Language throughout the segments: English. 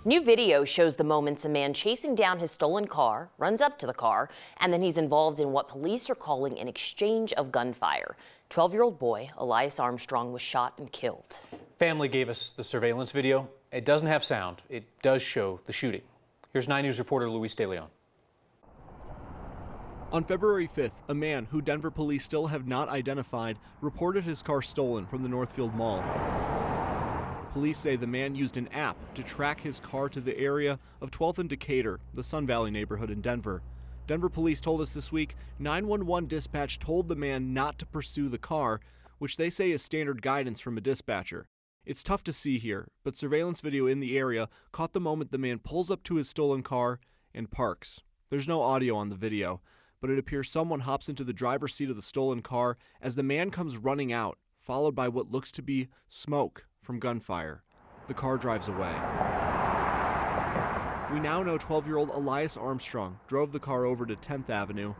New video shows the moments a man chasing down his stolen car runs up to the car, and then he's involved in what police are calling an exchange of gunfire. 12-year-old boy Elias Armstrong was shot and killed. Family gave us the surveillance video. It doesn't have sound. It does show the shooting. Here's 9 News reporter Luis De Leon. On February 5th, a man who Denver police still have not identified reported his car stolen from the Northfield Mall. Police say the man used an app to track his car to the area of 12th and Decatur, the Sun Valley neighborhood in Denver. Denver police told us this week 911 dispatch told the man not to pursue the car, which they say is standard guidance from a dispatcher. It's tough to see here, but surveillance video in the area caught the moment the man pulls up to his stolen car and parks. There's no audio on the video, but it appears someone hops into the driver's seat of the stolen car as the man comes running out, followed by what looks to be smoke from gunfire. The car drives away. We now know 12-year-old Elias Armstrong drove the car over to 10th Avenue.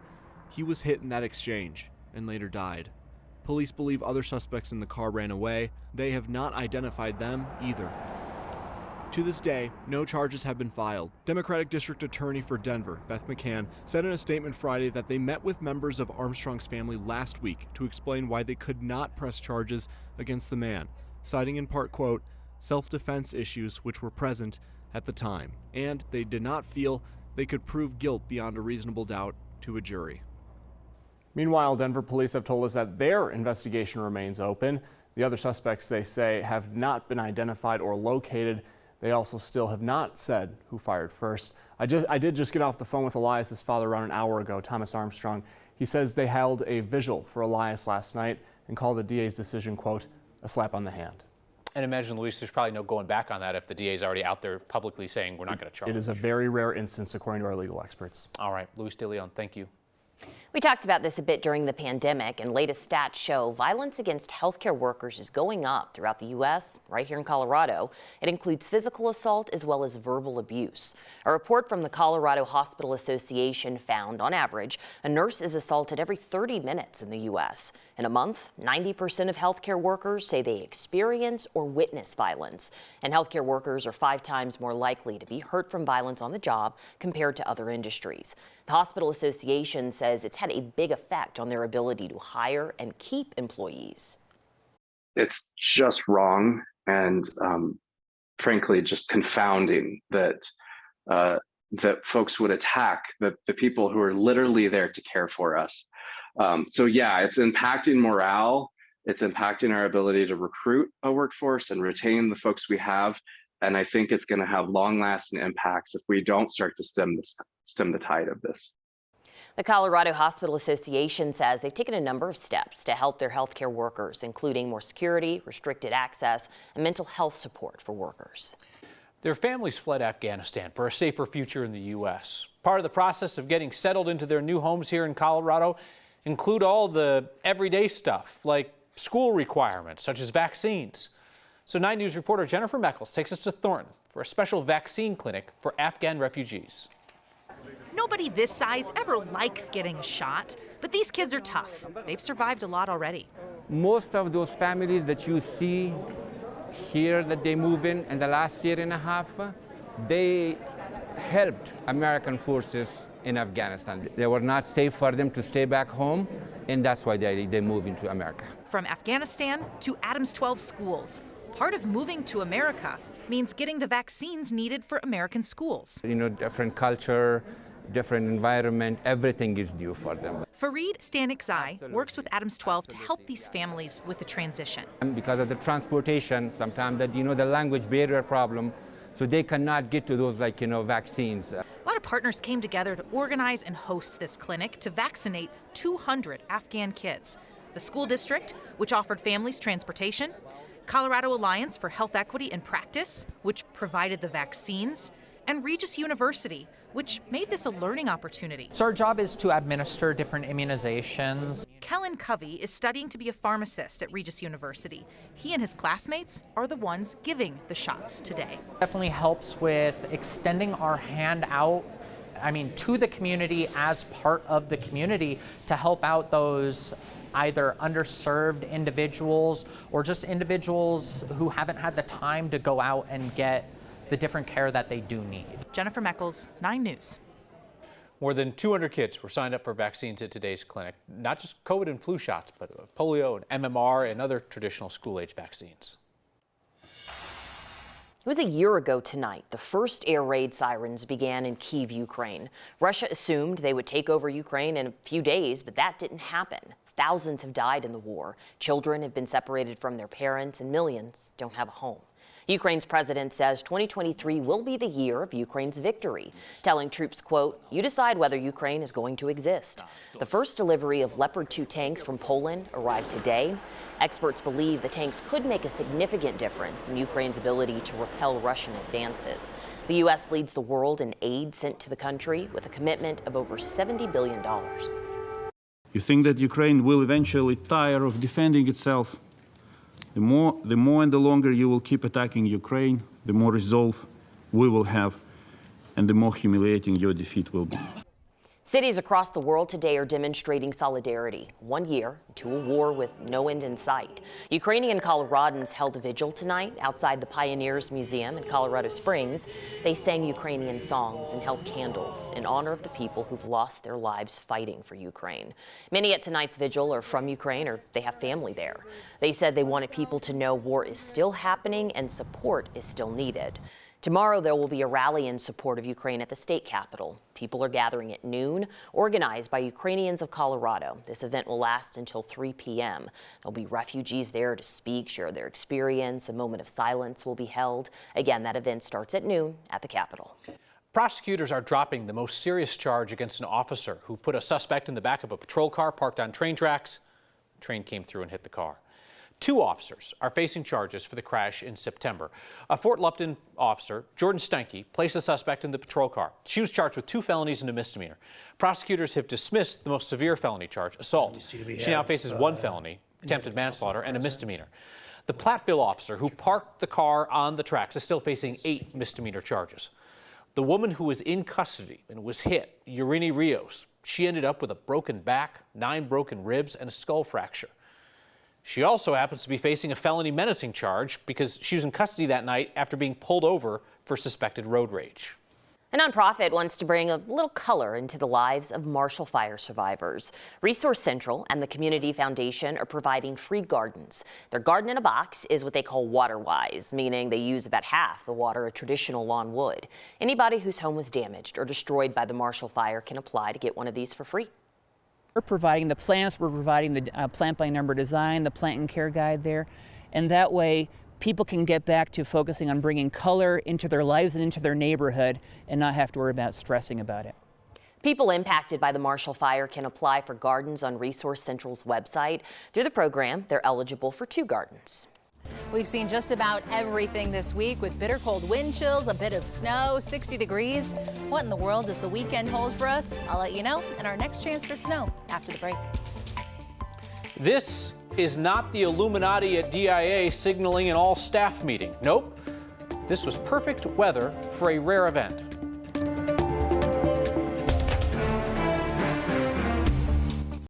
He was hit in that exchange and later died. Police believe other suspects in the car ran away. They have not identified them either. To this day, no charges have been filed. Democratic District Attorney for Denver, Beth McCann, said in a statement Friday that they met with members of Armstrong's family last week to explain why they could not press charges against the man, citing in part, quote, self-defense issues which were present at the time, and they did not feel they could prove guilt beyond a reasonable doubt to a jury. Meanwhile, Denver police have told us that their investigation remains open. The other suspects, they say, have not been identified or located. They also still have not said who fired first. I did just get off the phone with Elias's father around an hour ago, Thomas Armstrong. He says they held a vigil for Elias last night and called the DA's decision, quote, a slap on the hand. And imagine, Luis, there's probably no going back on that if the DA is already out there publicly saying we're not going to charge. It is a very rare instance, according to our legal experts. All right, Luis De Leon, thank you. We talked about this a bit during the pandemic, and latest stats show violence against healthcare workers is going up throughout the U.S., right here in Colorado. It includes physical assault as well as verbal abuse. A report from the Colorado Hospital Association found, on average, a nurse is assaulted every 30 minutes in the U.S. In a month, 90% of healthcare workers say they experience or witness violence, and healthcare workers are 5 times more likely to be hurt from violence on the job compared to other industries. The Hospital Association says it's had a big effect on their ability to hire and keep employees. It's just wrong and frankly just confounding that that folks would attack the people who are literally there to care for us. So yeah, it's impacting morale. It's impacting our ability to recruit a workforce and retain the folks we have. And I think it's going to have long-lasting impacts if we don't start to stem the tide of this. The Colorado Hospital Association says they've taken a number of steps to help their healthcare workers, including more security, restricted access, and mental health support for workers. Their families fled Afghanistan for a safer future in the U.S. Part of the process of getting settled into their new homes here in Colorado include all the everyday stuff like school requirements such as vaccines. So 9 News reporter Jennifer Meckles takes us to Thornton for a special vaccine clinic for Afghan refugees. Nobody this size ever likes getting a shot, but these kids are tough. They've survived a lot already. Most of those families that you see here that they move in the last year and a half, they helped American forces in Afghanistan. They were not safe for them to stay back home, and that's why they moved into America. From Afghanistan to Adams 12 schools. Part of moving to America means getting the vaccines needed for American schools. You know, different culture, different environment, everything is new for them. Fareed Stanikzai works with Adams 12 to help these families with the transition. And because of the transportation, sometimes that, the language barrier problem, so they cannot get to those, vaccines. A lot of partners came together to organize and host this clinic to vaccinate 200 Afghan kids. The school district, which offered families transportation, Colorado Alliance for Health Equity and Practice, which provided the vaccines, and Regis University, which made this a learning opportunity. So our job is to administer different immunizations. Kellen Covey is studying to be a pharmacist at Regis University. He and his classmates are the ones giving the shots today. Definitely helps with extending our hand out, to the community as part of the community to help out those either underserved individuals or just individuals who haven't had the time to go out and get the different care that they do need. Jennifer Meckles, 9 News. More than 200 kids were signed up for vaccines at today's clinic. Not just COVID and flu shots, but polio and MMR and other traditional school-age vaccines. It was a year ago tonight. The first air raid sirens began in Kyiv, Ukraine. Russia assumed they would take over Ukraine in a few days, but that didn't happen. Thousands have died in the war. Children have been separated from their parents, and millions don't have a home. Ukraine's president says 2023 will be the year of Ukraine's victory, telling troops, quote, "You decide whether Ukraine is going to exist." The first delivery of Leopard 2 tanks from Poland arrived today. Experts believe the tanks could make a significant difference in Ukraine's ability to repel Russian advances. The U.S. leads the world in aid sent to the country with a commitment of over $70 billion. You think that Ukraine will eventually tire of defending itself? The more and the longer you will keep attacking Ukraine, the more resolve we will have, and the more humiliating your defeat will be. Cities across the world today are demonstrating solidarity 1 year to a war with no end in sight. Ukrainian Coloradans held a vigil tonight outside the Pioneers Museum in Colorado Springs. They sang Ukrainian songs and held candles in honor of the people who've lost their lives fighting for Ukraine. Many at tonight's vigil are from Ukraine or they have family there. They said they wanted people to know war is still happening and support is still needed. Tomorrow, there will be a rally in support of Ukraine at the state capitol. People are gathering at noon, organized by Ukrainians of Colorado. This event will last until 3 p.m. There'll be refugees there to speak, share their experience. A moment of silence will be held. Again, that event starts at noon at the Capitol. Prosecutors are dropping the most serious charge against an officer who put a suspect in the back of a patrol car parked on train tracks. The train came through and hit the car. 2 officers are facing charges for the crash in September. A Fort Lupton officer, Jordan Steinke, placed the suspect in the patrol car. She was charged with 2 felonies and a misdemeanor. Prosecutors have dismissed the most severe felony charge, assault. She now faces 1 felony, attempted manslaughter, and a misdemeanor. The Platteville officer who parked the car on the tracks is still facing 8 misdemeanor charges. The woman who was in custody and was hit, Yurini Rios, she ended up with a broken back, 9 broken ribs, and a skull fracture. She also happens to be facing a felony menacing charge because she was in custody that night after being pulled over for suspected road rage. A nonprofit wants to bring a little color into the lives of Marshall Fire survivors. Resource Central and the Community Foundation are providing free gardens. Their garden in a box is what they call water-wise, meaning they use about half the water a traditional lawn would. Anybody whose home was damaged or destroyed by the Marshall Fire can apply to get one of these for free. We're providing the plants, we're providing the plant by number design, the plant and care guide there, and that way people can get back to focusing on bringing color into their lives and into their neighborhood and not have to worry about stressing about it. People impacted by the Marshall Fire can apply for gardens on Resource Central's website. Through the program, they're eligible for 2 gardens. We've seen just about everything this week with bitter cold wind chills, a bit of snow, 60 degrees. What in the world does the weekend hold for us? I'll let you know in our next chance for snow after the break. This is not the Illuminati at DIA signaling an all-staff meeting. Nope. This was perfect weather for a rare event.